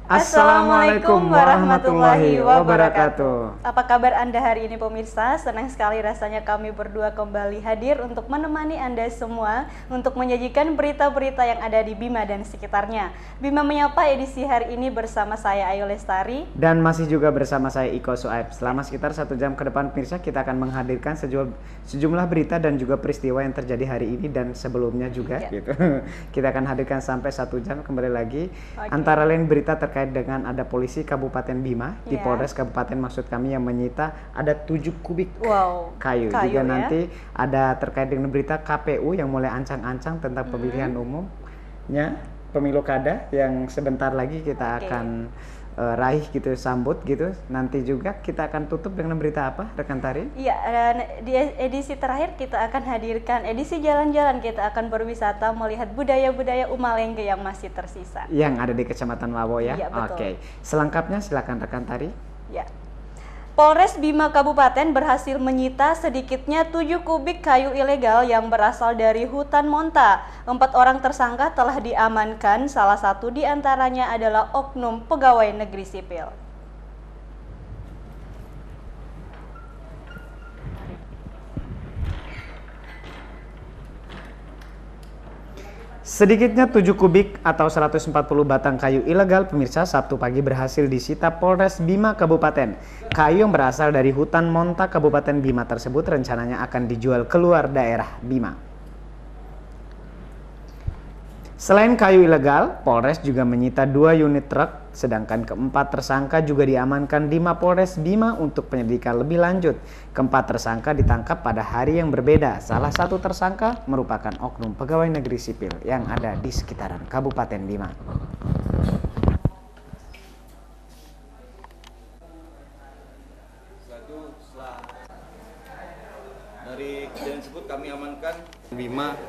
Assalamualaikum warahmatullahi wabarakatuh. Apa kabar Anda hari ini pemirsa? Senang sekali rasanya kami berdua kembali hadir untuk menemani Anda semua untuk menyajikan berita-berita yang ada di Bima dan sekitarnya. Bima Menyapa edisi hari ini bersama saya Ayu Lestari. Dan masih juga bersama saya Iko Suaib. Selama sekitar 1 jam ke depan pemirsa, kita akan menghadirkan sejumlah berita dan juga peristiwa yang terjadi hari ini dan sebelumnya juga gitu. Kita akan hadirkan sampai 1 jam kembali lagi. Antara lain berita terkait dengan ada polisi Kabupaten Bima di Polres Kabupaten maksud kami yang menyita ada 7 kubik kayu. Juga nanti ada terkait dengan berita KPU yang mulai ancang-ancang tentang pemilihan umumnya pemilu kada yang sebentar lagi kita akan raih gitu, sambut gitu. Nanti juga kita akan tutup dengan berita apa rekan Tari? Iya, di edisi terakhir kita akan hadirkan edisi jalan-jalan, kita akan berwisata melihat budaya-budaya Umalengge yang masih tersisa. Yang ada di Kecamatan Wawo ya? Iya, betul. Oke, selengkapnya silakan rekan Tari. Ya. Polres Bima Kabupaten berhasil menyita sedikitnya 7 kubik kayu ilegal yang berasal dari hutan Monta. 4 orang tersangka telah diamankan, salah satu diantaranya adalah oknum pegawai negeri sipil. Sedikitnya 7 kubik atau 140 batang kayu ilegal pemirsa Sabtu pagi berhasil disita Polres Bima Kabupaten. Kayu yang berasal dari hutan Monta Kabupaten Bima tersebut rencananya akan dijual keluar daerah Bima. Selain kayu ilegal, Polres juga menyita 2 unit truk, sedangkan keempat tersangka juga diamankan di Mapolres Bima untuk penyelidikan lebih lanjut. Keempat tersangka ditangkap pada hari yang berbeda. Salah satu tersangka merupakan oknum pegawai negeri sipil yang ada di sekitaran Kabupaten Bima. Dari kejadian tersebut kami amankan Bima,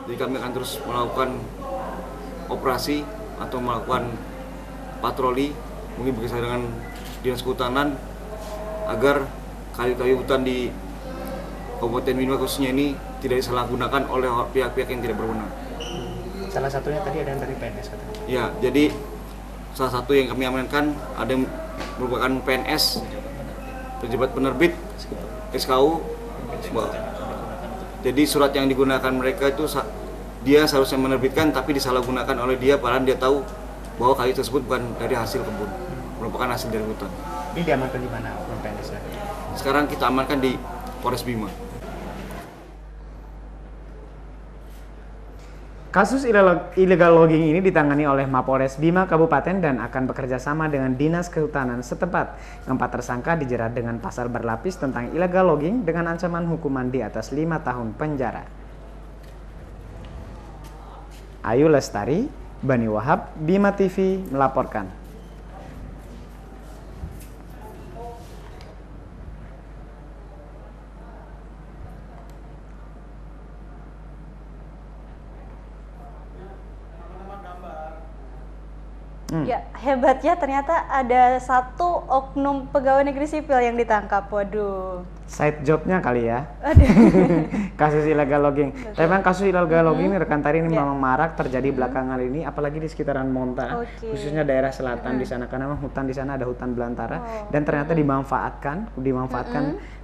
jadi kami akan terus melakukan operasi atau melakukan patroli mungkin bekerjasama dengan dinas kehutanan agar kayu-kayu hutan di Kabupaten Bima khususnya ini tidak disalahgunakan oleh pihak-pihak yang tidak berwenang. Salah satunya tadi ada yang dari PNS katanya. Ya, jadi salah satu yang kami amankan ada yang merupakan PNS, pejabat penerbit SKU. Jadi surat yang digunakan mereka itu dia seharusnya menerbitkan tapi disalahgunakan oleh dia, padahal dia tahu bahwa kayu tersebut bukan dari hasil kebun, merupakan hasil dari hutan. Ini diamankan di mana PNS? Sekarang kita amankan di Polres Bima. Kasus illegal logging ini ditangani oleh Mapolres Bima Kabupaten dan akan bekerja sama dengan Dinas Kehutanan setempat. 4 tersangka dijerat dengan pasal berlapis tentang illegal logging dengan ancaman hukuman di atas 5 tahun penjara. Ayu Lestari, Bani Wahab, Bima TV melaporkan. Ya, hebatnya ternyata ada 1 oknum pegawai negeri sipil yang ditangkap. Waduh. Side jobnya kali ya. Aduh. Kasus illegal logging. Tapi memang kasus illegal logging ini rekan Tari ini memang marak terjadi belakangan ini, apalagi di sekitaran Monta, khususnya daerah selatan di sana, karena memang hutan di sana ada hutan belantara dan ternyata dimanfaatkan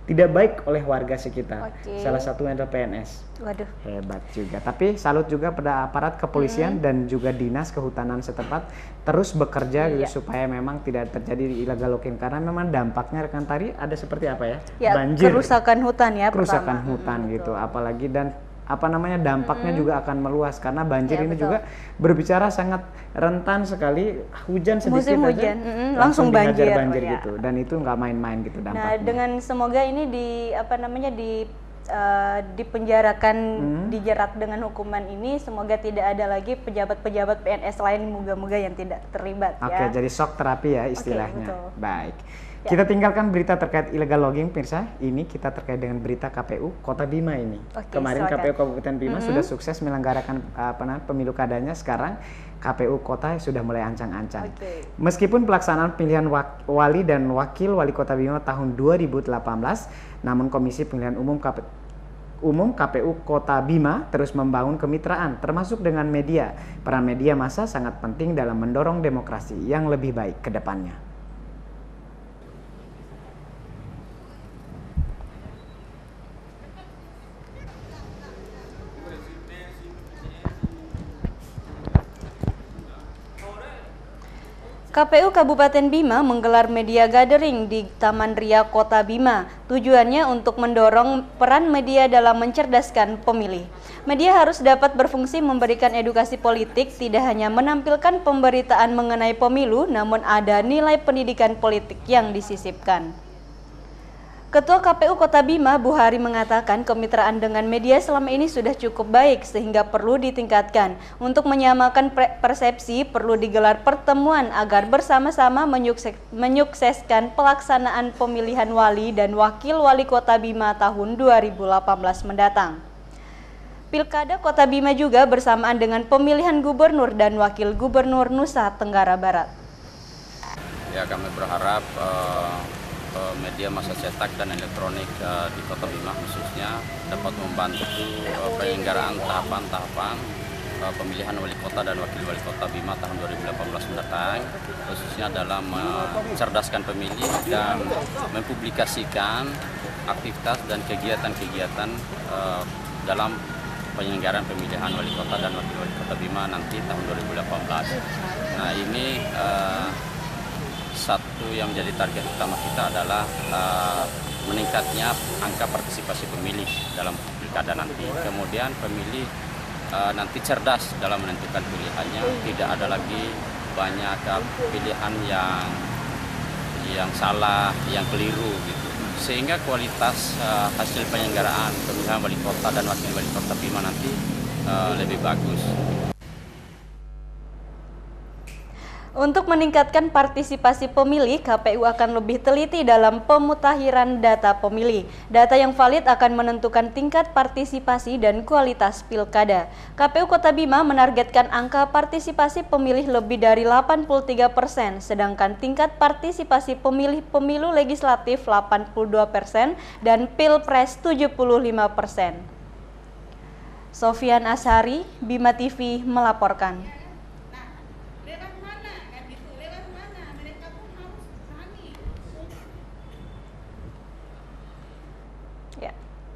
tidak baik oleh warga sekitar. Salah satunya adalah PNS. Waduh. Hebat juga. Tapi salut juga pada aparat kepolisian dan juga dinas kehutanan setempat terus bekerja gitu, supaya memang tidak terjadi illegal logging, karena memang dampaknya rekan Tari ada seperti apa ya? Banjir. Kerusakan hutan ya. Kerusakan hutan gitu. Apalagi dan dampaknya juga akan meluas karena banjir ini juga berbicara sangat rentan sekali, hujan sedikit musim hujan langsung banjir gitu, dan itu nggak main-main gitu dampaknya. Nah, dengan semoga ini dipenjarakan, dijerat dengan hukuman ini, semoga tidak ada lagi pejabat-pejabat PNS lain moga-moga yang tidak terlibat. Oke, jadi shock terapi ya istilahnya. Baik. Kita tinggalkan berita terkait illegal logging, pemirsa. Ini kita terkait dengan berita KPU Kota Bima ini. Kemarin KPU Kabupaten Bima sudah sukses menyelenggarakan pemilu kadanya. Sekarang KPU Kota sudah mulai ancang-ancang. Meskipun pelaksanaan pemilihan wali dan wakil wali Kota Bima tahun 2018, namun Komisi Pemilihan Umum umum KPU Kota Bima terus membangun kemitraan termasuk dengan media. Peran media massa sangat penting dalam mendorong demokrasi yang lebih baik ke depannya. KPU Kabupaten Bima menggelar media gathering di Taman Ria Kota Bima. Tujuannya untuk mendorong peran media dalam mencerdaskan pemilih. Media harus dapat berfungsi memberikan edukasi politik, tidak hanya menampilkan pemberitaan mengenai pemilu, namun ada nilai pendidikan politik yang disisipkan. Ketua KPU Kota Bima, Buhari, mengatakan kemitraan dengan media selama ini sudah cukup baik sehingga perlu ditingkatkan. Untuk menyamakan persepsi, perlu digelar pertemuan agar bersama-sama menyukseskan pelaksanaan pemilihan wali dan wakil wali Kota Bima tahun 2018 mendatang. Pilkada Kota Bima juga bersamaan dengan pemilihan gubernur dan wakil gubernur Nusa Tenggara Barat. Ya, kami berharap media massa cetak dan elektronik di Kota Bima khususnya dapat membantu penyelenggaraan tahapan-tahapan pemilihan wali kota dan wakil wali kota Bima tahun 2018 mendatang, khususnya dalam mencerdaskan pemilih dan mempublikasikan aktivitas dan kegiatan-kegiatan dalam penyelenggaraan pemilihan wali kota dan wakil wali kota Bima nanti tahun 2018. Nah, ini satu yang menjadi target utama kita adalah meningkatnya angka partisipasi pemilih dalam pilkada nanti. Kemudian pemilih nanti cerdas dalam menentukan pilihannya, tidak ada lagi banyak pilihan yang salah, yang keliru gitu. Sehingga kualitas hasil penyelenggaraan pemilihan wali kota dan wakil wali kota Bima nanti lebih bagus. Untuk meningkatkan partisipasi pemilih, KPU akan lebih teliti dalam pemutakhiran data pemilih. Data yang valid akan menentukan tingkat partisipasi dan kualitas pilkada. KPU Kota Bima menargetkan angka partisipasi pemilih lebih dari 83%, sedangkan tingkat partisipasi pemilih pemilu legislatif 82% dan pilpres 75%. Sofian Ashari, Bima TV melaporkan.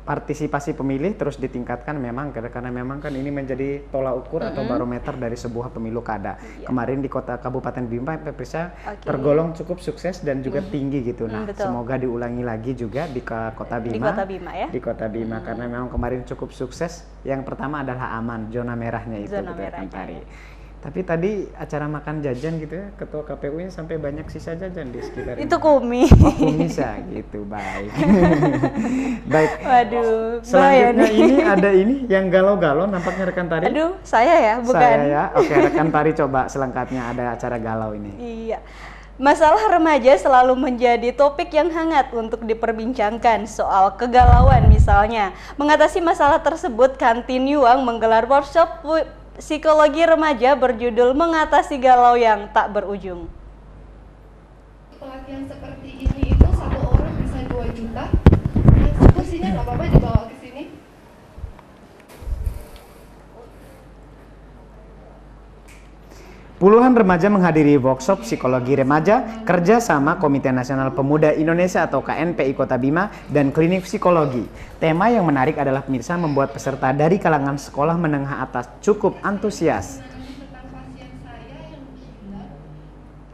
Partisipasi pemilih terus ditingkatkan memang karena memang kan ini menjadi tolak ukur atau barometer dari sebuah pemilu kada. Kemarin di Kota Kabupaten Bima pemirsa tergolong cukup sukses dan juga tinggi gitu. Nah, semoga diulangi lagi juga di Kota Bima. Di Kota Bima ya. Di Kota Bima karena memang kemarin cukup sukses. Yang pertama adalah aman, zona merahnya itu zona gitu merahnya. Tari. Tapi tadi acara makan jajan gitu ya, ketua KPU-nya sampai banyak sisa jajan di sekitar itu ini. kumis. Oh, kumisah gitu, baik. Baik. Waduh, Selanjutnya ini ada ini yang galau-galau nampaknya rekan Tari. Aduh, saya ya, bukan. Saya ya. Oke, rekan Tari coba selengkapnya ada acara galau ini. Iya. Masalah remaja selalu menjadi topik yang hangat untuk diperbincangkan, soal kegalauan misalnya. Mengatasi masalah tersebut, Kantin Yuang menggelar workshop psikologi remaja berjudul Mengatasi Galau yang Tak Berujung. Pelatihan seperti ini itu satu orang bisa 2 juta. Kursinya nggak apa-apa dibawa ke sini. Puluhan remaja menghadiri workshop psikologi remaja kerjasama Komite Nasional Pemuda Indonesia atau KNPI Kota Bima dan klinik psikologi. Tema yang menarik adalah pemirsa membuat peserta dari kalangan sekolah menengah atas cukup antusias. Tentang pasien saya yang gila,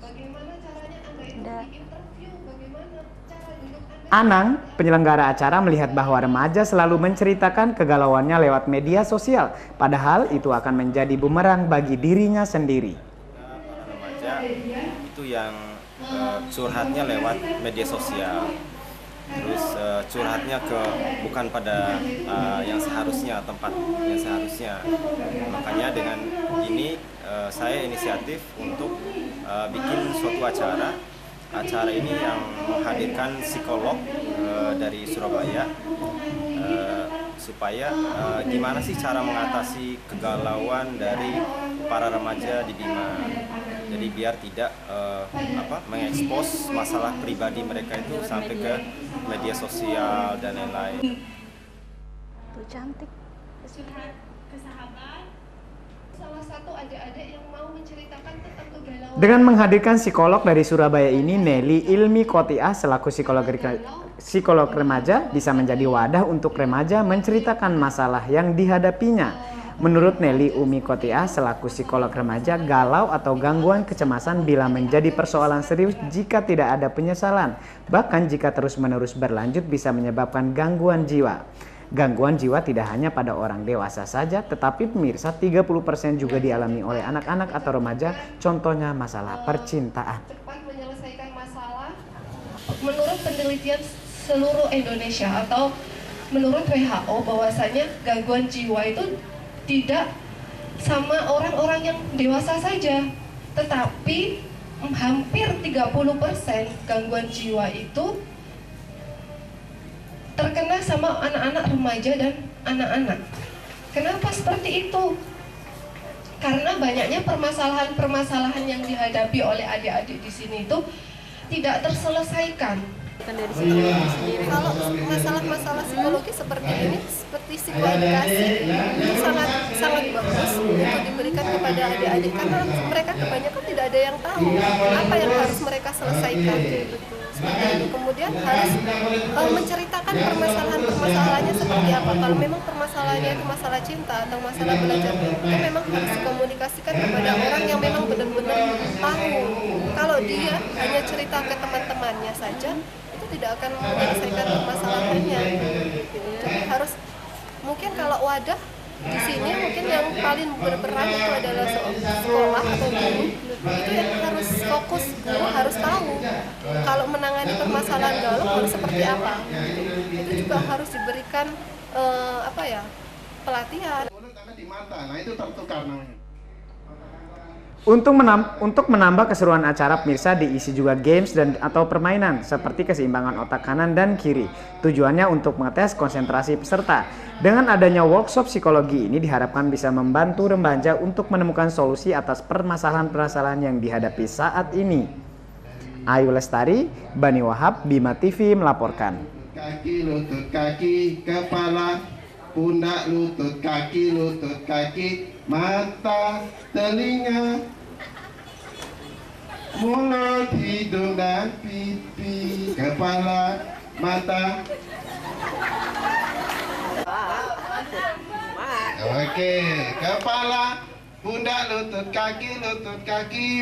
bagaimana caranya Anda itu diinterview, bagaimana cara duduk Anda. Anang, penyelenggara acara, melihat bahwa remaja selalu menceritakan kegalauannya lewat media sosial, padahal itu akan menjadi bumerang bagi dirinya sendiri. Itu yang curhatnya lewat media sosial, terus curhatnya bukan pada yang seharusnya, tempat yang seharusnya. Makanya dengan ini saya inisiatif untuk bikin suatu acara ini yang menghadirkan psikolog dari Surabaya, supaya gimana sih cara mengatasi kegalauan dari para remaja di Bima. Jadi biar tidak mengekspos masalah pribadi mereka itu sampai ke media sosial dan lain-lain. cantik. Curhat ke sahabat. Salah satu adik-adik yang mau menceritakan tentang kegalauan. Dengan menghadirkan psikolog dari Surabaya ini, Nelly Ilmi Kotiah selaku psikolog remaja bisa menjadi wadah untuk remaja menceritakan masalah yang dihadapinya. Menurut Nelly Umi Kotiah selaku psikolog remaja, galau atau gangguan kecemasan bila menjadi persoalan serius jika tidak ada penyesalan. Bahkan jika terus-menerus berlanjut bisa menyebabkan gangguan jiwa. Gangguan jiwa tidak hanya pada orang dewasa saja, tetapi pemirsa 30% juga dialami oleh anak-anak atau remaja, contohnya masalah percintaan. Cepat menyelesaikan masalah. Menurut penelitian seluruh Indonesia atau menurut WHO bahwasanya gangguan jiwa itu tidak sama orang-orang yang dewasa saja, tetapi hampir 30% gangguan jiwa itu terkena sama anak-anak remaja dan anak-anak. Kenapa seperti itu? Karena banyaknya permasalahan-permasalahan yang dihadapi oleh adik-adik di sini itu tidak terselesaikan. Dari psikologi sendiri. Kalau masalah-masalah psikologi seperti ini, seperti psikoedukasi, itu sangat bagus untuk diberikan kepada adik-adik karena mereka kebanyakan tidak ada yang tahu apa yang harus mereka selesaikan. Seperti itu. Kemudian harus menceritakan permasalahannya seperti apa. Kalau memang permasalahannya itu masalah cinta atau masalah belajar, itu memang harus dikomunikasikan kepada orang yang memang benar-benar tahu. Kalau dia hanya cerita ke teman-temannya saja, itu tidak akan menyelesaikan permasalahannya. Jadi harus, mungkin kalau wadah di sini mungkin yang paling berperan itu adalah sekolah atau guru. Itu yang harus fokus, guru harus tahu kalau menangani permasalahan galau harus seperti apa. Itu juga harus diberikan pelatihan. Di mata, nah itu tertukar namanya. Untuk menambah keseruan acara, pemirsa diisi juga games dan atau permainan seperti keseimbangan otak kanan dan kiri. Tujuannya untuk mengetes konsentrasi peserta. Dengan adanya workshop psikologi ini diharapkan bisa membantu remaja untuk menemukan solusi atas permasalahan-permasalahan yang dihadapi saat ini. Ayu Lestari, Bani Wahab, Bima TV melaporkan. Kaki, lutut, kaki, kepala, pundak, lutut, kaki, mata, telinga, mulut, hidung, dan pipi, kepala, mata. Oke, kepala, pundak, lutut, kaki,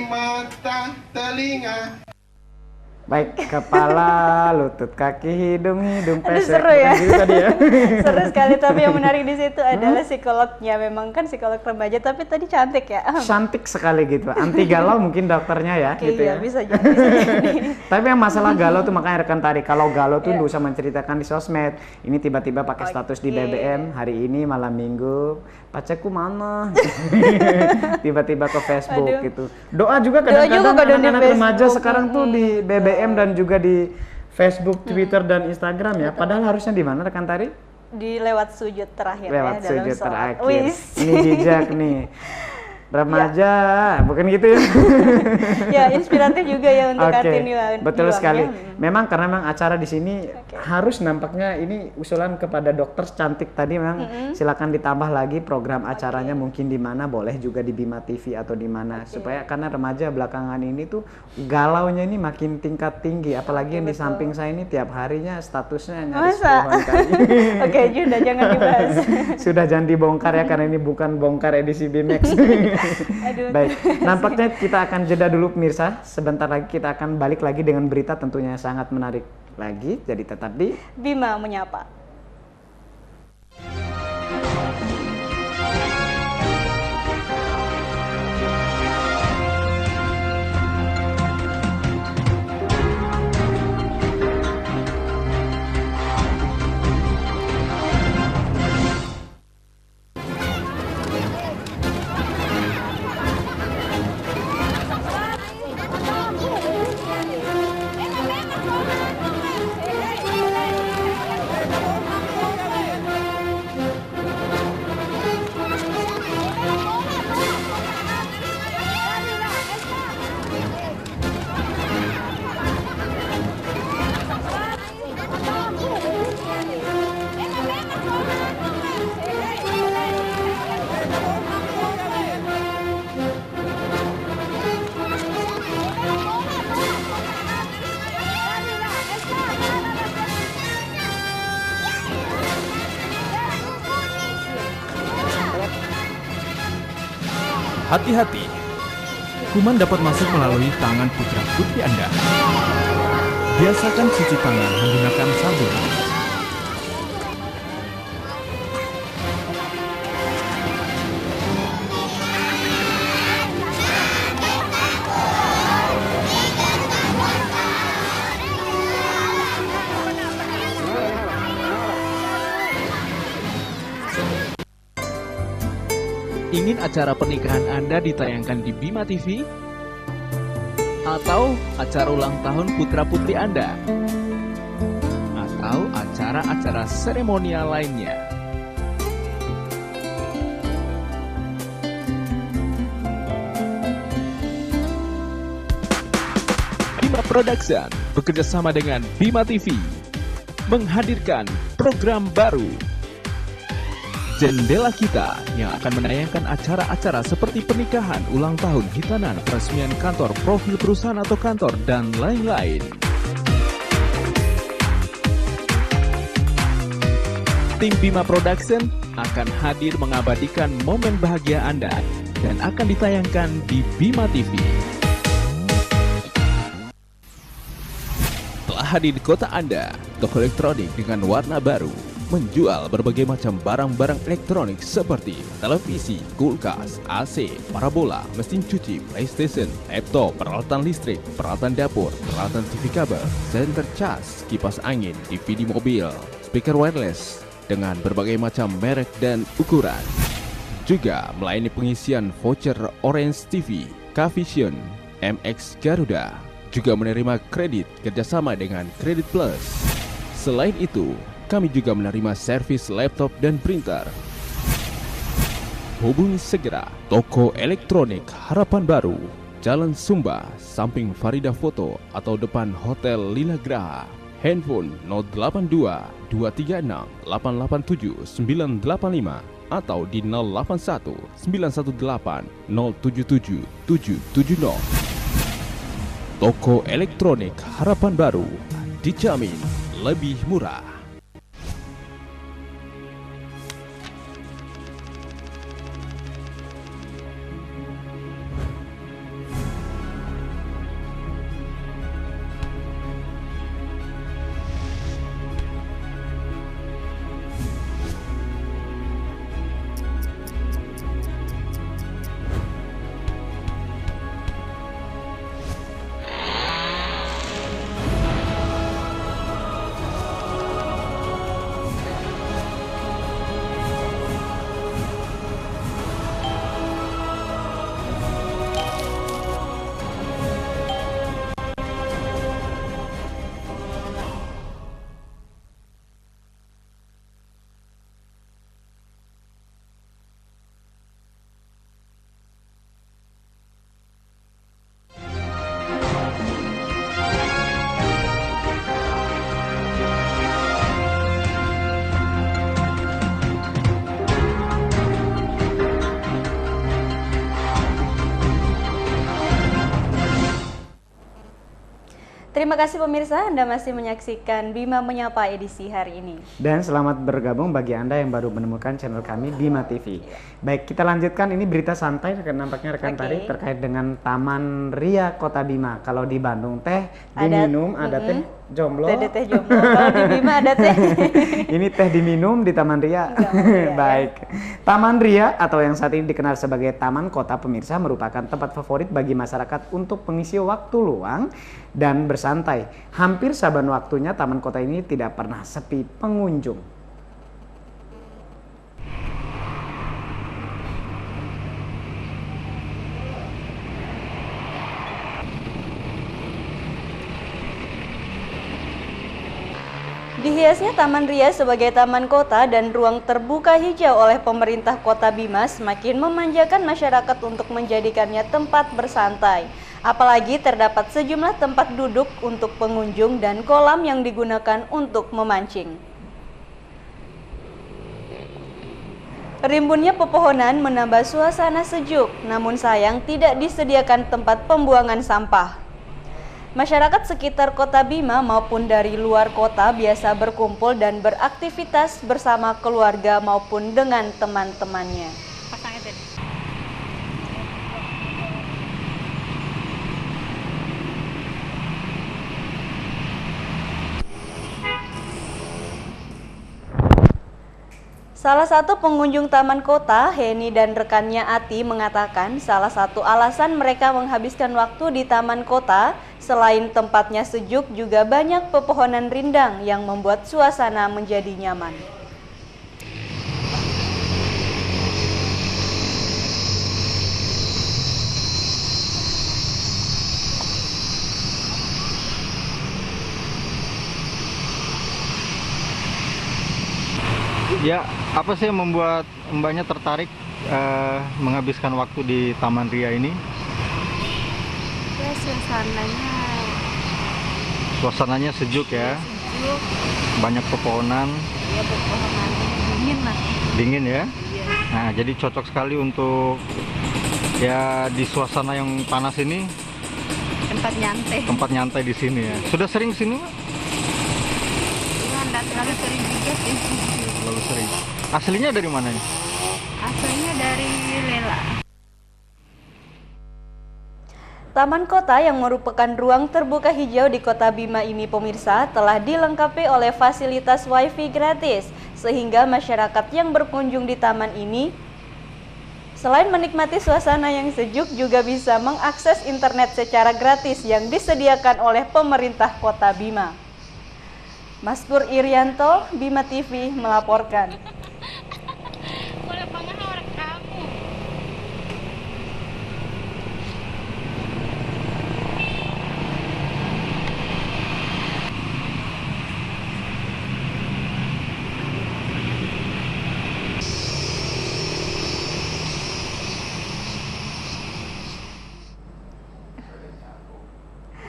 mata, telinga. Baik, kepala, lutut, kaki, hidung, pesek. Seru ya. Gitu tadi ya. Seru sekali, tapi yang menarik di situ adalah psikolognya. Memang kan psikolog remaja, tapi tadi cantik ya. Cantik sekali gitu. Anti galau mungkin dokternya ya. Oke, gitu iya, ya. bisa jadi. Tapi yang masalah galau tuh makanya rekan tadi, kalau galau tuh nggak usah menceritakan di sosmed. Ini tiba-tiba pakai status di BBM, hari ini malam minggu, pacarku mana? Tiba-tiba ke Facebook gitu. Doa juga kadang-kadang anak-anak remaja sekarang tuh di BBM dan juga di Facebook, Twitter dan Instagram ya. Padahal harusnya di mana rekan tadi? Di lewat sujud terakhir Lewat ya, dalam sujud sholat. terakhir. Wis. Ini jejak nih. Remaja, bukan gitu ya? Ya, inspiratif juga ya untuk Oke, Kartini. betul sekali. Juangnya. Memang karena memang acara di sini harus nampaknya ini usulan kepada dokter cantik tadi memang silakan ditambah lagi program acaranya mungkin di mana, boleh juga di Bima TV atau di mana supaya karena remaja belakangan ini tuh galaunya ini makin tingkat tinggi, apalagi yang di samping saya ini tiap harinya statusnya nyaris puluhan kali. Oke, Junda jangan dibahas. Sudah jangan dibongkar ya karena ini bukan bongkar edisi BMX. Aduh. Baik, nampaknya kita akan jeda dulu pemirsa. Sebentar lagi kita akan balik lagi dengan berita tentunya sangat menarik lagi. Jadi tetap di Bima Menyapa. hati-hati. Kuman dapat masuk melalui tangan putra-putri Anda. Biasakan cuci tangan menggunakan sabun. Ingin acara pernikahan Anda ditayangkan di Bima TV? Atau acara ulang tahun putra-putri Anda? Atau acara-acara seremonial lainnya? Bima Production bekerjasama dengan Bima TV menghadirkan program baru Jendela Kita yang akan menayangkan acara-acara seperti pernikahan, ulang tahun, hitanan, peresmian kantor, profil perusahaan atau kantor, dan lain-lain. Tim Bima Production akan hadir mengabadikan momen bahagia Anda dan akan ditayangkan di Bima TV. Telah hadir di kota Anda, toko elektronik dengan warna baru, menjual berbagai macam barang-barang elektronik seperti televisi, kulkas, AC, parabola, mesin cuci, PlayStation, laptop, peralatan listrik, peralatan dapur, peralatan TV kabel, senter cas, kipas angin, DVD mobil, speaker wireless dengan berbagai macam merek dan ukuran. Juga melayani pengisian voucher Orange TV, Kavision, MX Garuda. Juga menerima kredit kerjasama dengan Kredit Plus. Selain itu, kami juga menerima servis laptop dan printer. Hubungi segera toko elektronik Harapan Baru, Jalan Sumba, samping Farida Foto atau depan Hotel Lila Graha. Handphone 082 236 887 985 atau di 081 918 077 770. Toko elektronik Harapan Baru dijamin lebih murah. Terima kasih pemirsa, Anda masih menyaksikan Bima Menyapa edisi hari ini. Dan selamat bergabung bagi Anda yang baru menemukan channel kami Bima TV. Baik, kita lanjutkan, ini berita santai nampaknya rekan Tari terkait dengan Taman Ria Kota Bima. Kalau di Bandung teh diminum, ada teh jomblo. Teh jomblo. Kalau di Bima ada teh. Ini teh diminum di Taman Ria. Baik. Taman Ria atau yang saat ini dikenal sebagai Taman Kota pemirsa merupakan tempat favorit bagi masyarakat untuk mengisi waktu luang dan bersantai. Hampir saban waktunya Taman Kota ini tidak pernah sepi pengunjung. Dihiasnya Taman Ria sebagai taman kota dan ruang terbuka hijau oleh pemerintah Kota Bima semakin memanjakan masyarakat untuk menjadikannya tempat bersantai. Apalagi terdapat sejumlah tempat duduk untuk pengunjung dan kolam yang digunakan untuk memancing. Rimbunnya pepohonan menambah suasana sejuk, namun sayang tidak disediakan tempat pembuangan sampah. Masyarakat sekitar Kota Bima maupun dari luar kota biasa berkumpul dan beraktivitas bersama keluarga maupun dengan teman-temannya. Salah satu pengunjung Taman Kota, Heni dan rekannya Ati mengatakan salah satu alasan mereka menghabiskan waktu di Taman Kota selain tempatnya sejuk juga banyak pepohonan rindang yang membuat suasana menjadi nyaman. Ya, apa sih yang membuat Mbaknya tertarik menghabiskan waktu di Taman Ria ini? Ya, Suasananya sejuk ya? sejuk. Banyak pepohonan? Ya, pepohonan dingin lah. Dingin ya? Iya. Nah, jadi cocok sekali untuk ya di suasana yang panas ini. Tempat nyantai. Tempat nyantai di sini ya. Sudah sering sini, Mbak? Ya, enggak terlalu sering juga sih. Terlalu sering. Aslinya dari mana nih? Aslinya dari Lela. Taman Kota yang merupakan ruang terbuka hijau di Kota Bima ini pemirsa telah dilengkapi oleh fasilitas wifi gratis sehingga masyarakat yang berkunjung di taman ini selain menikmati suasana yang sejuk juga bisa mengakses internet secara gratis yang disediakan oleh pemerintah Kota Bima. Maskur Irianto, Bima TV melaporkan.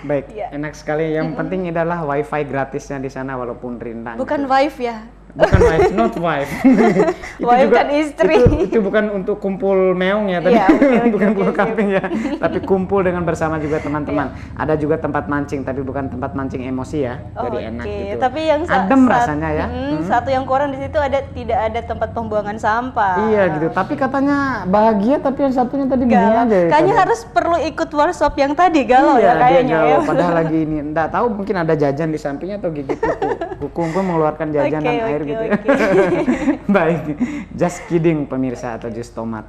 Baik, Ya. enak sekali. Yang penting adalah wifi gratisnya di sana walaupun rindang. Bukan gitu. wife ya? Bukan wife, not wife. Wife kan istri. Itu bukan untuk kumpul meong ya, tapi Iya, oke, bukan oke, kumpul oke. camping ya. Tapi kumpul dengan bersama juga teman-teman. Ada juga tempat mancing, tapi bukan tempat mancing emosi ya. Jadi enak gitu. Tapi yang adem rasanya ya. Satu yang kurang di situ tidak ada tempat pembuangan sampah. Iya gitu. Tapi katanya bahagia, tapi yang satunya tadi begini Galau. aja. Ya, Kayaknya katanya. harus perlu ikut workshop yang tadi galau Iya, ya kayaknya dia ya. galau. Padahal lagi ini enggak tahu, mungkin ada jajan di sampingnya atau gigit kuku. Kuku mengeluarkan jajan dan air gitu ya. Baik, just kidding pemirsa atau just tomat.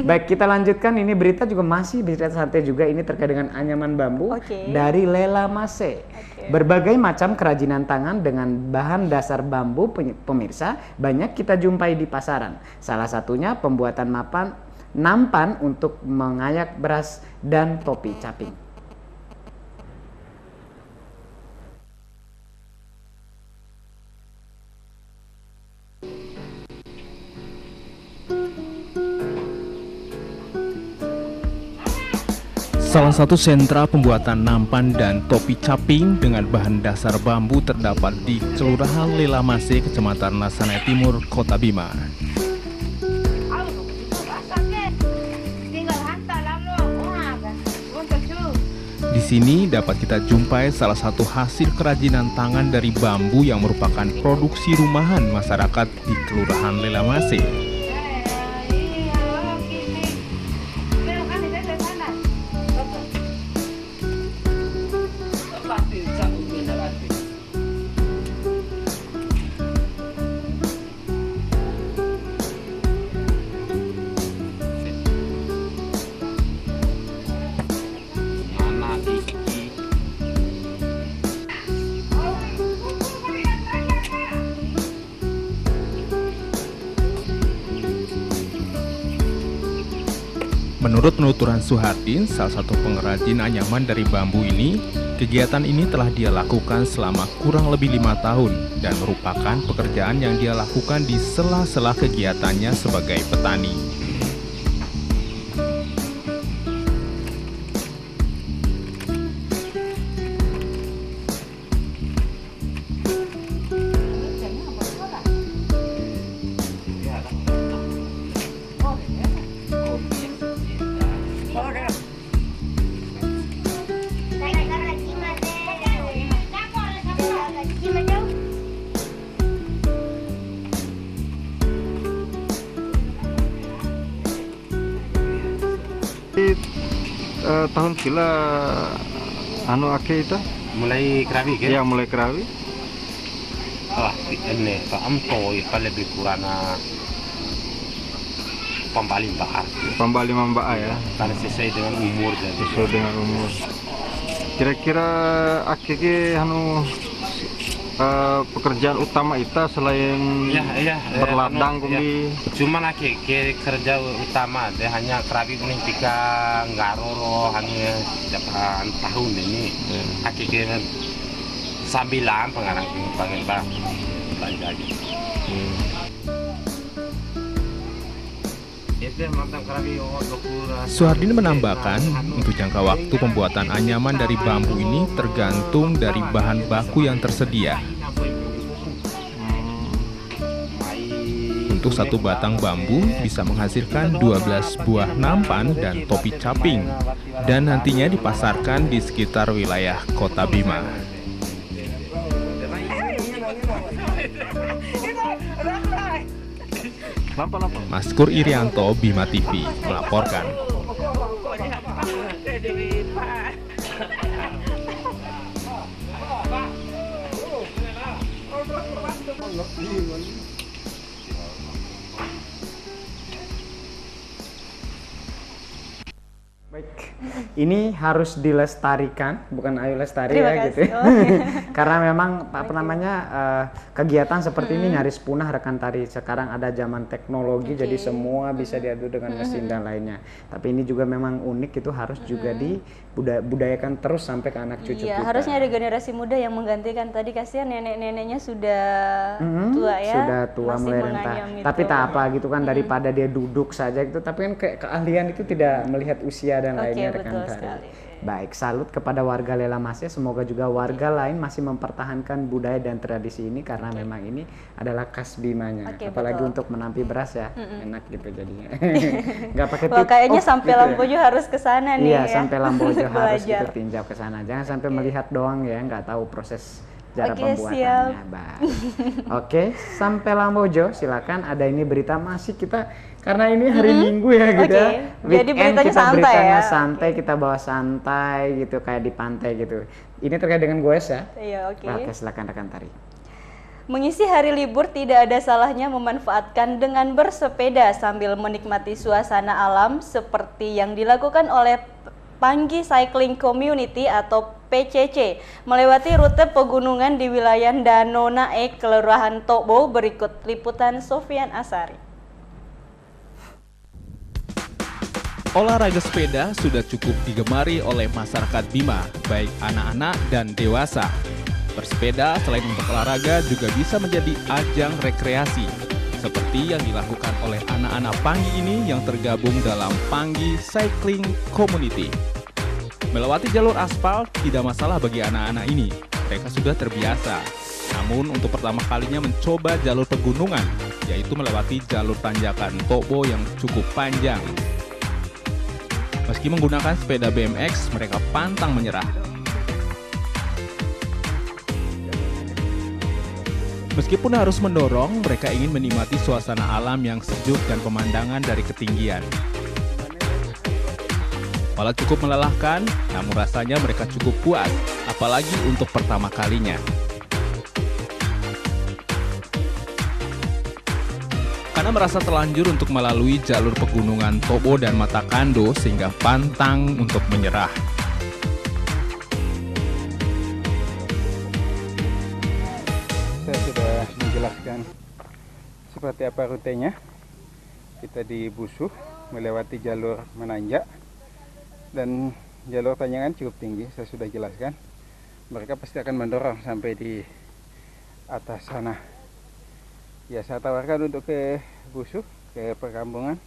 Baik, kita lanjutkan. Ini berita juga masih berita santai juga, ini terkait dengan anyaman bambu dari Lela Mase. Berbagai macam kerajinan tangan dengan bahan dasar bambu pemirsa banyak kita jumpai di pasaran. Salah satunya pembuatan nampan untuk mengayak beras dan topi caping. Salah satu sentra pembuatan nampan dan topi caping dengan bahan dasar bambu terdapat di Kelurahan Lela Mase, Kecamatan Nasane Timur, Kota Bima. Di sini dapat kita jumpai salah satu hasil kerajinan tangan dari bambu yang merupakan produksi rumahan masyarakat di Kelurahan Lela Mase. Menurut penuturan Suhardin, salah satu pengrajin anyaman dari bambu ini, kegiatan ini telah dia lakukan selama kurang lebih 5 tahun dan merupakan pekerjaan yang dia lakukan di sela-sela kegiatannya sebagai petani. Tahun kila anu ake itu mulai kerawi kan? Ya, mulai kerawi. ini Amto itu lebih kurang pembali mbak ya. Karena sesuai dengan umur jadi. Sesuai dengan umur. Kira-kira akhirnya pekerjaan utama itu selain berladang cuman kerja utama dia hanya kerabi menimpikan ngaroro hanya depan tahun ini akhirnya sambilan pengarang panggil bang belanja gitu. Suhardin menambahkan, untuk jangka waktu pembuatan anyaman dari bambu ini tergantung dari bahan baku yang tersedia. Untuk satu batang bambu bisa menghasilkan 12 buah nampan dan topi caping, dan nantinya dipasarkan di sekitar wilayah Kota Bima. Maskur Irianto, Bima TV, melaporkan. Baik, ini harus dilestarikan, bukan Ayu Lestari Terima ya kasih. gitu. Karena memang kegiatan seperti ini nyaris punah rekan tari. Sekarang ada zaman teknologi, jadi semua bisa diadu dengan mesin dan lainnya. Tapi ini juga memang unik, itu harus juga dibudayakan terus sampai ke anak cucu kita. Harusnya ada generasi muda yang menggantikan. Tadi kasihan nenek-neneknya sudah tua ya. Sudah tua mulai renta. Tapi tak apa gitu kan, daripada dia duduk saja gitu. Tapi kan keahlian itu tidak melihat usia dan lainnya rekan tari. Baik, salut kepada warga Lela Masih. Semoga juga warga lain masih mempertahankan budaya dan tradisi ini karena memang ini adalah khas Bimanya. Apalagi untuk menampi beras ya, enak gitu jadinya. Nggak pakai tip. Kayaknya sampai gitu Lambojo ya. Harus ke sana nih. Iya, sampai Lambojo harus gitu tinjau ke sana. Jangan sampai melihat doang ya, nggak tahu proses cara pembuatannya. Oke, sampai Lambojo silakan. Ada ini berita masih kita karena ini hari Minggu ya gitu ya. Jadi beritanya kita santai ya. Santai, kita bawa santai gitu kayak di pantai gitu. Ini terkait dengan goes ya. Iya, Oke, silakan rekan tari. Mengisi hari libur tidak ada salahnya memanfaatkan dengan bersepeda sambil menikmati suasana alam seperti yang dilakukan oleh Panggi Cycling Community atau PCC melewati rute pegunungan di wilayah Danau Naik, Kelurahan Tokbo. Berikut liputan Sofian Asari. Olahraga sepeda sudah cukup digemari oleh masyarakat Bima, baik anak-anak dan dewasa. Bersepeda selain untuk olahraga juga bisa menjadi ajang rekreasi, seperti yang dilakukan oleh anak-anak Panggi ini yang tergabung dalam Panggi Cycling Community. Melewati jalur aspal tidak masalah bagi anak-anak ini, mereka sudah terbiasa. Namun untuk pertama kalinya mencoba jalur pegunungan, yaitu melewati jalur tanjakan Tokbo yang cukup panjang. Meski menggunakan sepeda BMX, mereka pantang menyerah. Meskipun harus mendorong, mereka ingin menikmati suasana alam yang sejuk dan pemandangan dari ketinggian. Walau cukup melelahkan, namun rasanya mereka cukup puas, apalagi untuk pertama kalinya. Karena merasa telanjur untuk melalui jalur pegunungan Tokbo dan Matakando sehingga pantang untuk menyerah. Saya sudah menjelaskan seperti apa rutenya. Kita di Busuh melewati jalur menanjak dan jalur tanjakan cukup tinggi. Saya sudah jelaskan. Mereka pasti akan mendorong sampai di atas sana. Ya, saya tawarkan untuk ke Busuh, ke perkampungan,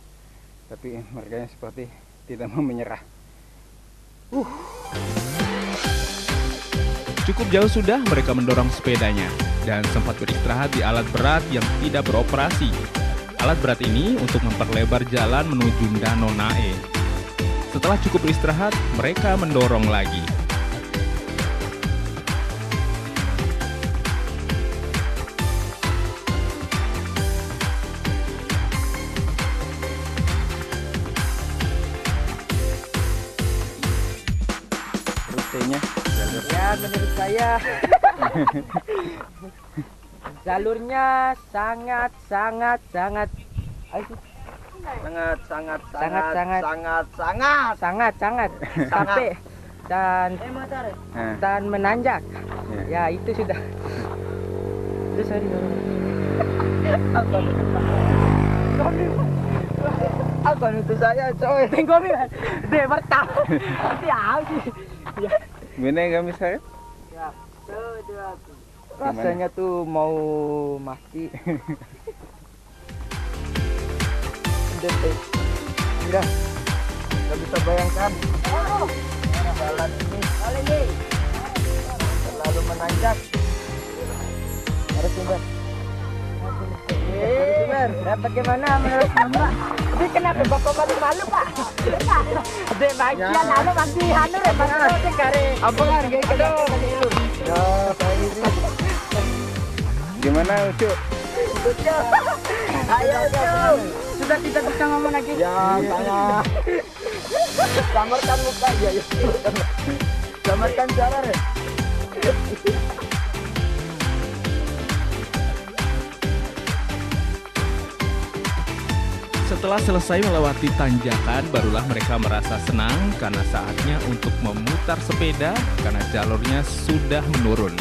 tapi mereka seperti tidak mau menyerah. Cukup jauh sudah mereka mendorong sepedanya dan sempat beristirahat di alat berat yang tidak beroperasi. Alat berat ini untuk memperlebar jalan menuju Danau Naik. Setelah cukup beristirahat, mereka mendorong lagi. Rutenya ya menurut saya Jalurnya sangat sampai dan menanjak. Ya itu sudah. Itu sorry. Apa itu saya coy? Gomi. Deh bertah. Ya. Gimana kami saya? Ya. Rasanya tuh mau mati. Udah, nggak bisa bayangkan jalan ini terlalu menanjak. Harus Sumber. Bagaimana menurut Mbak? Ini kenapa Bapak malu Pak? Deh bagian anu masih anu ya Pak. Apa kan kayak gitu? Ya, gimana Ucu? Ayo Ucu. Sudah tidak bisa ngomong lagi. Ya, saya samarkan muka ya. Samarkan jalan ya. Setelah selesai melewati tanjakan, barulah mereka merasa senang karena saatnya untuk memutar sepeda karena jalurnya sudah menurun.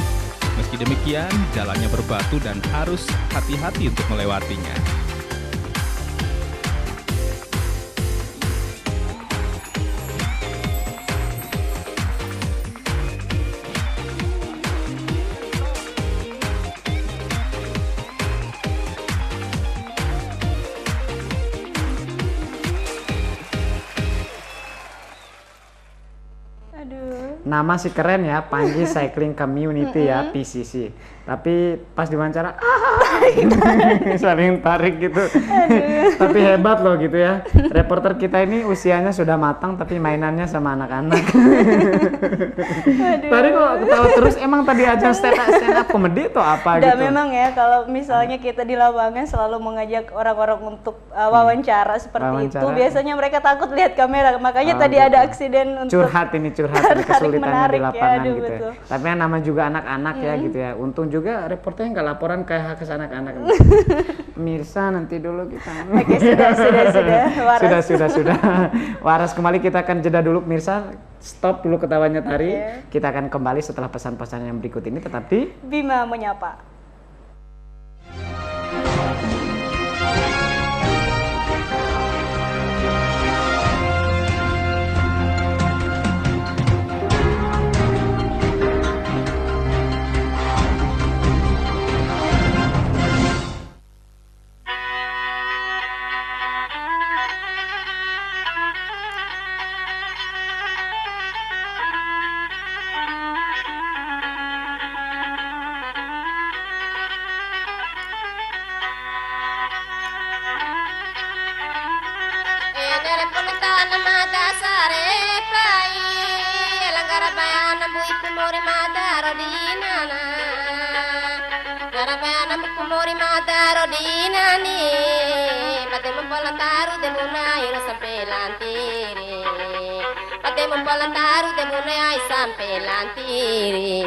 Meski demikian, jalannya berbatu dan harus hati-hati untuk melewatinya. Nama sih keren ya, Panji Cycling Community ya, PCC. Tapi pas diwawancara, saling tarik gitu. Tapi hebat loh gitu ya. Reporter kita ini usianya sudah matang, tapi mainannya sama anak-anak. Tadi kok ketawa terus, emang tadi aja stand up comedy atau apa gitu? Memang ya, kalau misalnya kita di lapangan selalu mengajak orang-orang untuk wawancara seperti itu. Biasanya mereka takut lihat kamera, makanya tadi gitu. ada aksiden untuk curhat ini kesulitannya di lapangan gitu betul. Ya. Tapi yang nama juga anak-anak ya gitu ya. Untung juga reporternya nggak laporan kayak ke anak-anak. Mirsa nanti dulu kita. Oke, sudah. Sudah. Waras, kembali kita akan jeda dulu Mirsa. Stop dulu ketawanya Tari. Kita akan kembali setelah pesan-pesan yang berikut ini, tetap di Bima Menyapa. Sampai lantiri.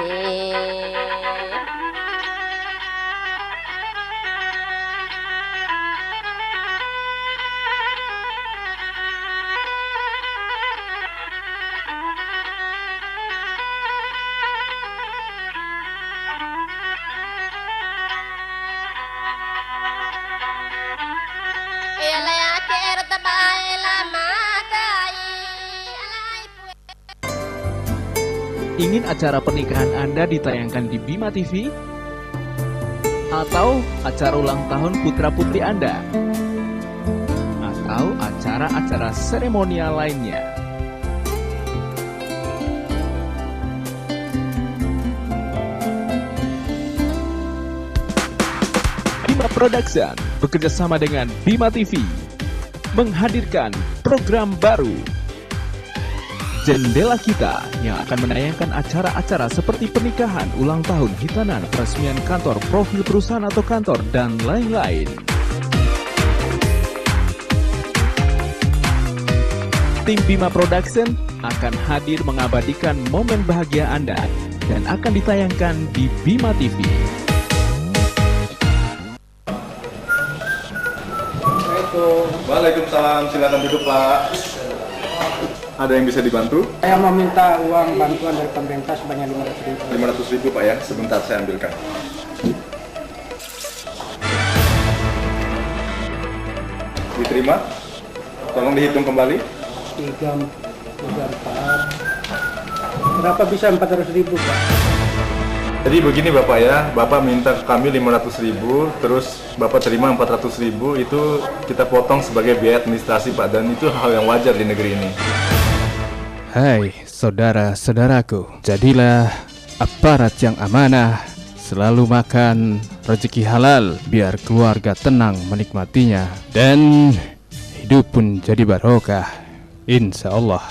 Ingin acara pernikahan Anda ditayangkan di Bima TV? Atau acara ulang tahun putra-putri Anda? Atau acara-acara seremonial lainnya? Bima Production bekerjasama dengan Bima TV menghadirkan program baru Jendela Kita yang akan menayangkan acara-acara seperti pernikahan, ulang tahun, hitanan, peresmian kantor, profil perusahaan atau kantor, dan lain-lain. Tim Bima Production akan hadir mengabadikan momen bahagia Anda dan akan ditayangkan di Bima TV. wabarakatuh. Waalaikumsalam, silakan duduk Pak. Ada yang bisa dibantu? Saya meminta uang bantuan dari pemerintah sebanyak 500.000. 500.000 Pak ya, sebentar saya ambilkan. Diterima? Tolong dihitung kembali. 3, 4. Berapa bisa 400.000 Pak? Jadi begini Bapak ya, Bapak minta ke kami 500.000, terus Bapak terima 400.000, itu kita potong sebagai biaya administrasi Pak, dan itu hal yang wajar di negeri ini. Hai saudara-saudaraku, jadilah aparat yang amanah, selalu makan rezeki halal biar keluarga tenang menikmatinya dan hidup pun jadi barokah, insya Allah.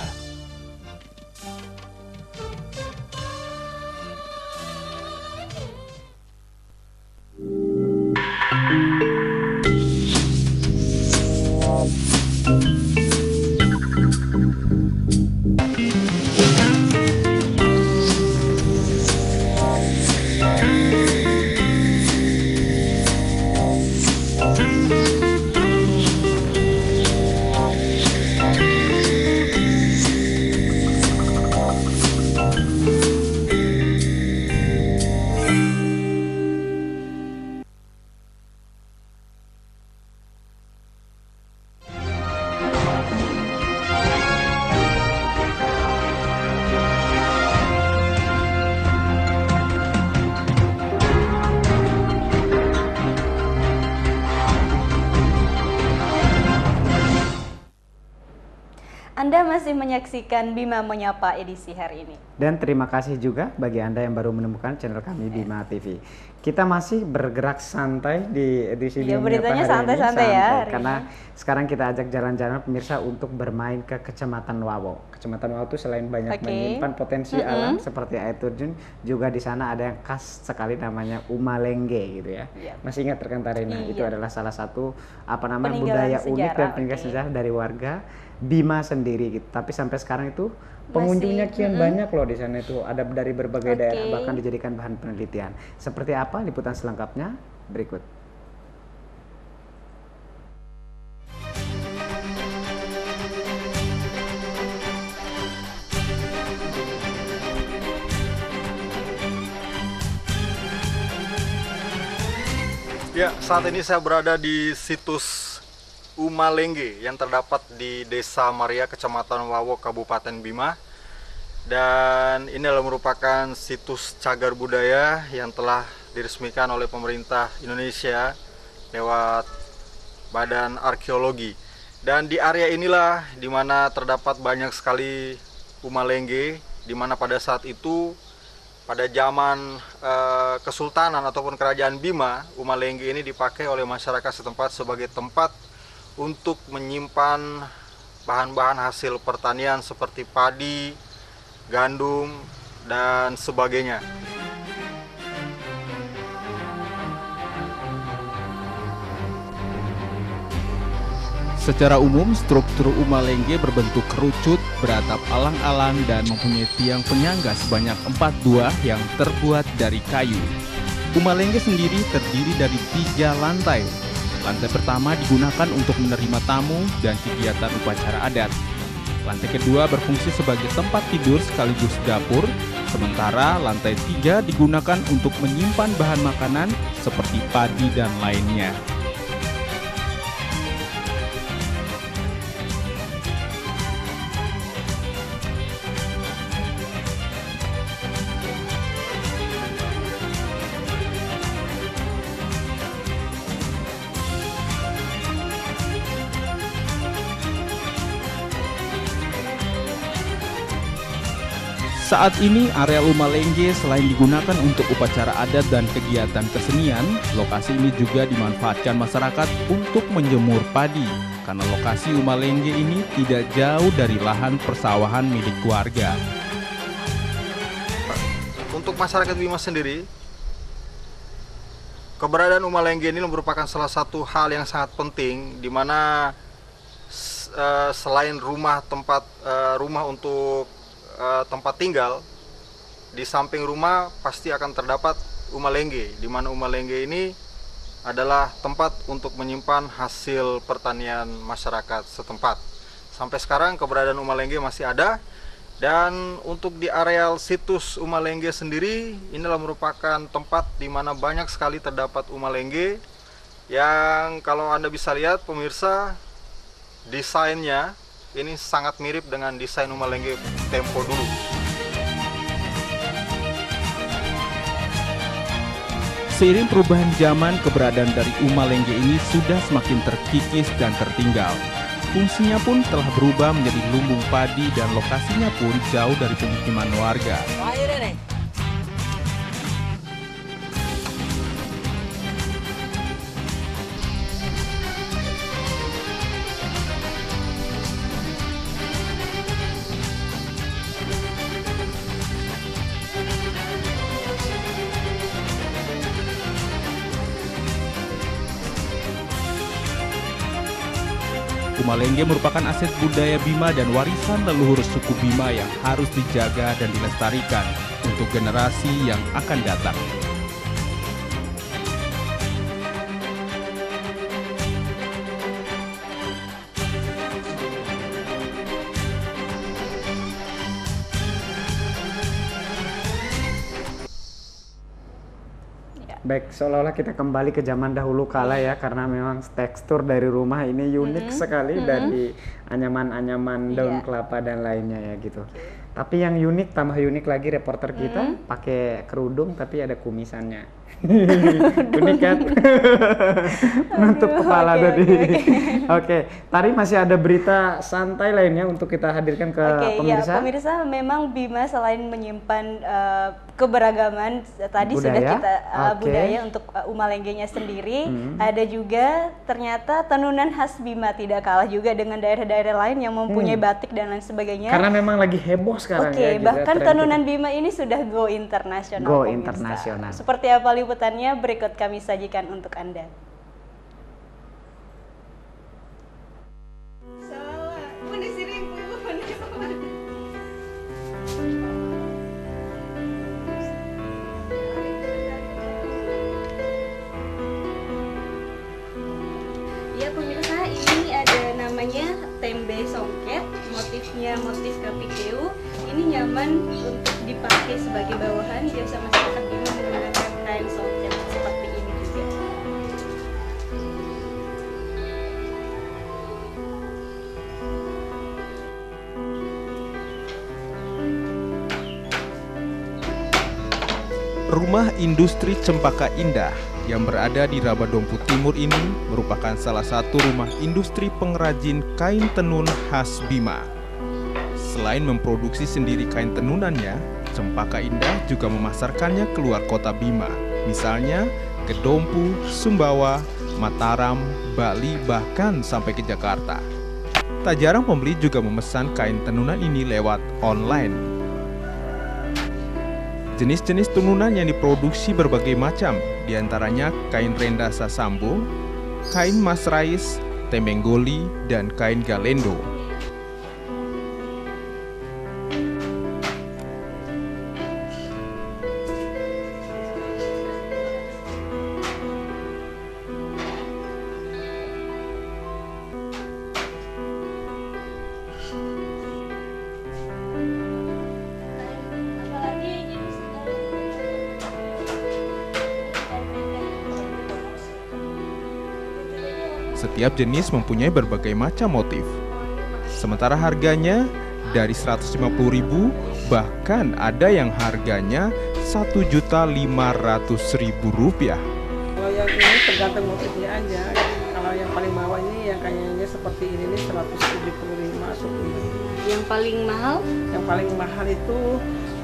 Anda masih menyaksikan Bima Menyapa edisi hari ini. Dan terima kasih juga bagi Anda yang baru menemukan channel kami Bima TV. Kita masih bergerak santai di edisi Bima Menyapa hari santai-santai ini. Ya. Karena sekarang kita ajak jalan-jalan pemirsa untuk bermain ke Kecamatan Wawo. Kecamatan Wawo itu selain banyak menyimpan potensi alam seperti air terjun, juga di sana ada yang khas sekali namanya Umalengge gitu ya. Masih ingat rekan Tarina? Itu adalah salah satu budaya unik dan peninggalan sejarah dari warga Bima sendiri gitu. Tapi sampai sekarang itu pengunjungnya kian banyak loh di sana, itu ada dari berbagai daerah, bahkan dijadikan bahan penelitian. Seperti apa liputan selengkapnya berikut. Ya, saat ini saya berada di situs Umalengge yang terdapat di Desa Maria, Kecamatan Wawo, Kabupaten Bima. Dan ini adalah merupakan situs cagar budaya yang telah diresmikan oleh pemerintah Indonesia lewat Badan Arkeologi. Dan di area inilah di mana terdapat banyak sekali Umalengge, di mana pada saat itu pada zaman Kesultanan ataupun Kerajaan Bima, Umalengge ini dipakai oleh masyarakat setempat sebagai tempat untuk menyimpan bahan-bahan hasil pertanian seperti padi, gandum, dan sebagainya. Secara umum, struktur Umalengge berbentuk kerucut, beratap alang-alang, dan mempunyai tiang penyangga sebanyak 4 buah yang terbuat dari kayu. Umalengge sendiri terdiri dari 3 lantai. Lantai pertama digunakan untuk menerima tamu dan kegiatan upacara adat. Lantai kedua berfungsi sebagai tempat tidur sekaligus dapur, sementara lantai 3 digunakan untuk menyimpan bahan makanan seperti padi dan lainnya. Saat ini areal Umalengge selain digunakan untuk upacara adat dan kegiatan kesenian, lokasi ini juga dimanfaatkan masyarakat untuk menjemur padi, karena lokasi Umalengge ini tidak jauh dari lahan persawahan milik warga. Untuk masyarakat Bima sendiri, keberadaan Umalengge ini merupakan salah satu hal yang sangat penting, di mana selain rumah untuk tempat tinggal, di samping rumah pasti akan terdapat Umalengge, di mana Umalengge ini adalah tempat untuk menyimpan hasil pertanian masyarakat setempat. Sampai sekarang keberadaan Umalengge masih ada, dan untuk di areal situs Umalengge sendiri, inilah merupakan tempat di mana banyak sekali terdapat Umalengge yang kalau Anda bisa lihat pemirsa, desainnya ini sangat mirip dengan desain Umalengge tempo dulu. Seiring perubahan zaman, keberadaan dari Umalengge ini sudah semakin terkikis dan tertinggal. Fungsinya pun telah berubah menjadi lumbung padi dan lokasinya pun jauh dari pemukiman warga. Umalengge merupakan aset budaya Bima dan warisan leluhur suku Bima yang harus dijaga dan dilestarikan untuk generasi yang akan datang. Baik, seolah-olah kita kembali ke zaman dahulu kala ya, karena memang tekstur dari rumah ini unik sekali dari anyaman-anyaman daun kelapa dan lainnya ya gitu. Tapi yang unik, tambah unik lagi reporter kita pakai kerudung tapi ada kumisannya. Unik kan? Menutup kepala tadi. Oke, tadi masih ada berita santai lainnya untuk kita hadirkan ke pemirsa. Ya, pemirsa, memang Bima selain menyimpan keberagaman tadi budaya, sudah kita budaya untuk Umalenggenya sendiri, ada juga ternyata tenunan khas Bima, tidak kalah juga dengan daerah-daerah lain yang mempunyai batik dan lain sebagainya. Karena memang lagi heboh sekarang ya. Bahkan tenunan Bima ini sudah go internasional. Go internasional. Seperti apa liputannya, berikut kami sajikan untuk Anda. Ya pemirsa, ini ada namanya tembe songket, motifnya motif kapikeu. Ini nyaman untuk dipakai sebagai bawahan, biasa masyarakat Bima menggunakan kain songket seperti ini juga. Rumah Industri Cempaka Indah yang berada di Rabadompu Timur ini merupakan salah satu rumah industri pengrajin kain tenun khas Bima. Selain memproduksi sendiri kain tenunannya, Cempaka Indah juga memasarkannya keluar kota Bima, misalnya ke Dompu, Sumbawa, Mataram, Bali, bahkan sampai ke Jakarta. Tak jarang pembeli juga memesan kain tenunan ini lewat online. Jenis-jenis tenunan yang diproduksi berbagai macam, diantaranya kain renda sasambo, kain mas rais, temenggoli, dan kain galendo. Setiap jenis mempunyai berbagai macam motif. Sementara harganya dari 150.000, bahkan ada yang harganya Rp1.500.000. Kalau yang ini tergantung motifnya aja. Kalau yang paling bawah ini yang kayaknya seperti ini nih 175 masuk. Yang paling mahal? Yang paling mahal itu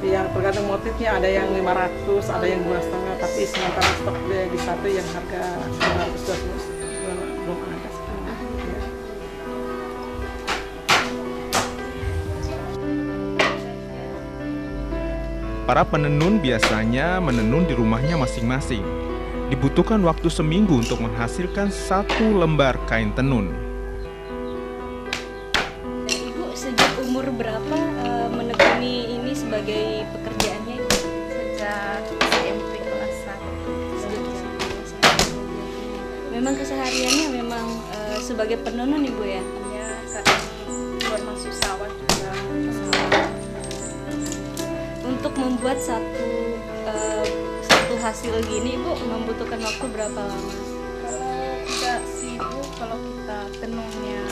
yang tergantung motifnya, ada yang 500, ada yang 2,5, tapi sementara stok di satu yang harga 500 belum ada sekarang. Ya. Para penenun biasanya menenun di rumahnya masing-masing. Dibutuhkan waktu seminggu untuk menghasilkan 1 lembar kain tenun. Ibu sejak umur berapa menekuni ini sebagai pekerjaannya? Sejak SMP kelas 1. Memang kesehariannya memang sebagai penenun Ibu ya? Iya, kadang buat masuk sawah juga. Untuk membuat satu hasil gini Ibu membutuhkan waktu berapa lama? Kalau tidak sibuk, kalau kita tenunnya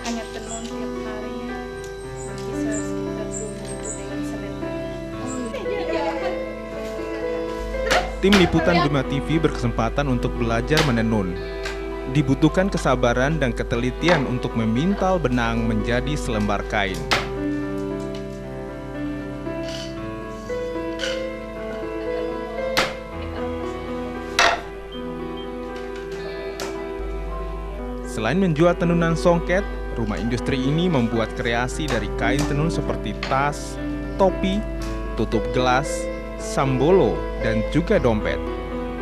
hanya tenun tiap harinya bisa sekitar 2 minggu dengan selesai. Tim liputan Bima TV berkesempatan untuk belajar menenun. Dibutuhkan kesabaran dan ketelitian untuk memintal benang menjadi selembar kain. Selain menjual tenunan songket, rumah industri ini membuat kreasi dari kain tenun seperti tas, topi, tutup gelas, sambolo, dan juga dompet.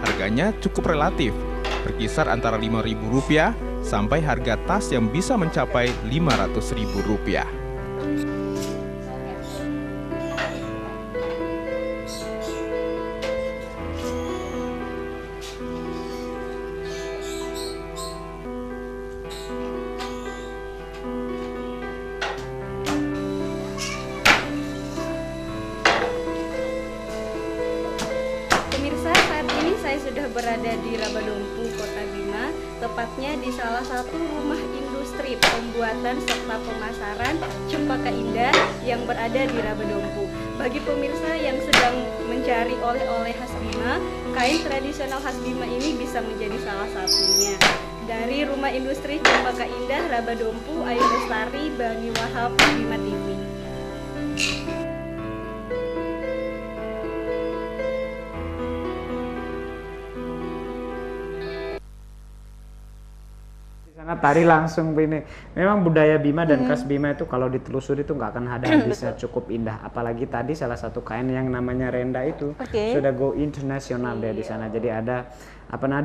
Harganya cukup relatif, berkisar antara Rp5.000 sampai harga tas yang bisa mencapai Rp500.000. Sudah berada di Rabadompu, Kota Bima, tepatnya di salah satu rumah industri pembuatan serta pemasaran cempaka indah yang berada di Rabadompu. Bagi pemirsa yang sedang mencari oleh-oleh khas Bima, kain tradisional khas Bima ini bisa menjadi salah satunya. Dari rumah industri cempaka indah Rabadompu, Ayu Lestari, Bani Wahab, Bima TV. Karena tari langsung ini memang budaya Bima dan khas Bima itu kalau ditelusuri itu nggak akan ada habisnya, cukup indah. Apalagi tadi salah satu kain yang namanya renda itu sudah go internasional deh di sana. Jadi ada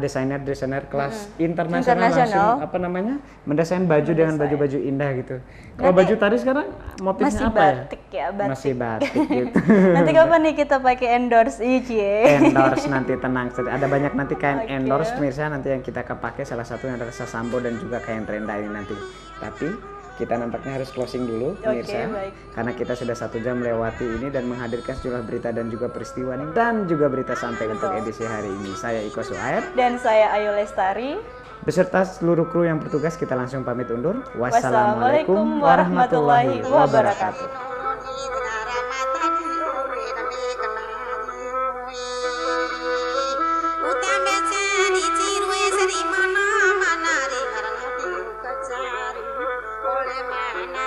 desainer kelas internasional langsung mendesain baju dengan baju-baju indah gitu. Kalau baju tadi sekarang motifnya masih apa batik ya? Batik. Masih batik gitu. Nanti kapan nih kita pakai endorse Endorse nanti, tenang. Ada banyak nanti kain endorse pemirsa nanti yang kita pakai, salah satunya adalah sasambo dan juga kain renda ini nanti. Tapi kita nampaknya harus closing dulu pemirsa, karena kita sudah 1 jam melewati ini dan menghadirkan sejumlah berita dan juga peristiwa nih, dan juga berita santai untuk edisi hari ini. Saya Iko Suaib dan saya Ayu Lestari beserta seluruh kru yang bertugas, kita langsung pamit undur. Wassalamualaikum warahmatullahi wabarakatuh. Oleh mana